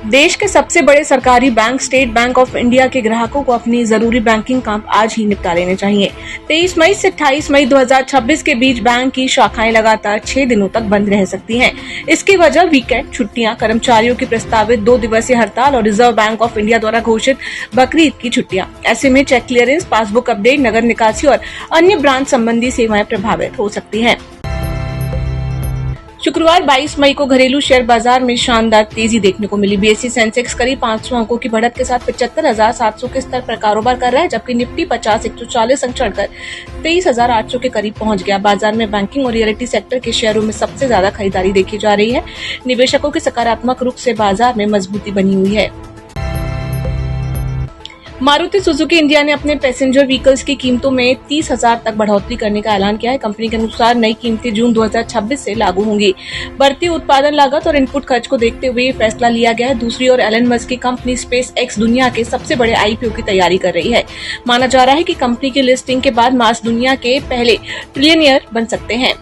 देश के सबसे बड़े सरकारी bank state bank of India के ग्राहकों को अपनी जरूरी बैंकिंग काम आज ही निपटा लेने चाहिए। 23 मई से 28 मई 2026 के बीच बैंक की शाखाएं लगातार 6 दिनों तक बंद रह सकती हैं। इसकी वजह वीकेंड, छुट्टियां, कर्मचारियों की प्रस्तावित 2 दिवसीय हड़ताल और रिजर्व बैंक ऑफ इंडिया द्वारा घोषित बकरीद की छुट्टियां। ऐसे में चेक क्लियरेंस, पासबुक अपडेट, नगद निकासी और अन्य ब्रांच संबंधी सेवाएं प्रभावित हो सकती हैं। शुक्रवार 22 मई को घरेलू शेयर बाजार में शानदार तेजी देखने को मिली। बीएसई सेंसेक्स करीब 500 अंकों की बढ़त के साथ 75,700 के स्तर पर कारोबार कर रहा है, जबकि निफ्टी 50 140 अंक चढ़कर 23,800 के करीब पहुंच गया। बाजार में बैंकिंग और रियलिटी सेक्टर के शेयरों में सबसे ज्यादा खरीदारी देखी जा रही है। निवेशकों के सकारात्मक रुख से बाजार में मजबूती बनी हुई है। मारुति सुजुकी इंडिया ने अपने पैसेंजर व्हीकल्स की कीमतों में 30,000 तक बढ़ोतरी करने का ऐलान किया है। कंपनी के अनुसार नई कीमतें जून 2026 से लागू होंगी। बढ़ती उत्पादन लागत और इनपुट खर्च को देखते हुए फैसला लिया गया है। दूसरी ओर एलन मस्क की कंपनी स्पेस एक्स दुनिया के सबसे बड़े आईपीओ की तैयारी कर रही है। माना जा रहा है कि कंपनी की लिस्टिंग के बाद मार्स दुनिया के पहले ट्रिलियनियर बन सकते हैं।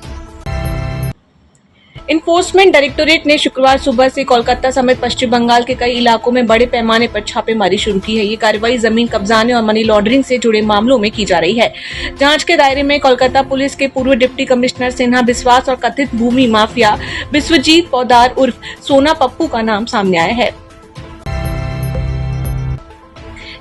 इन्फोर्समेंट डायरेक्टोरेट ने शुक्रवार सुबह से कोलकाता समेत पश्चिम बंगाल के कई इलाकों में बड़े पैमाने पर छापेमारी शुरू की है। ये कार्रवाई जमीन कब्जाने और मनी लॉन्ड्रिंग से जुड़े मामलों में की जा रही है। जांच के दायरे में कोलकाता पुलिस के पूर्व डिप्टी कमिश्नर सिन्हा बिस्वास और कथित भूमि माफिया विश्वजीत पौदार उर्फ सोना पप्पू का नाम सामने आया है।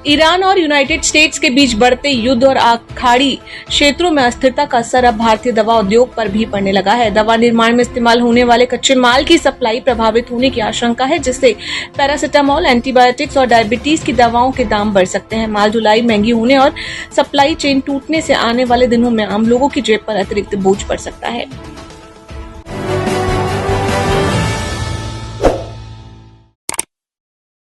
ईरान और यूनाइटेड स्टेट्स के बीच बढ़ते युद्ध और अखाड़ी क्षेत्रों में अस्थिरता का असर अब भारतीय दवा उद्योग पर भी पड़ने लगा है। दवा निर्माण में इस्तेमाल होने वाले कच्चे माल की सप्लाई प्रभावित होने की आशंका है, जिससे पैरासिटामोल, एंटीबायोटिक्स और डायबिटीज की दवाओं के दाम बढ़ सकते हैं। माल ढुलाई महंगी होने और सप्लाई चेन टूटने से आने वाले दिनों में आम लोगों की जेब पर अतिरिक्त बोझ पड़ सकता है।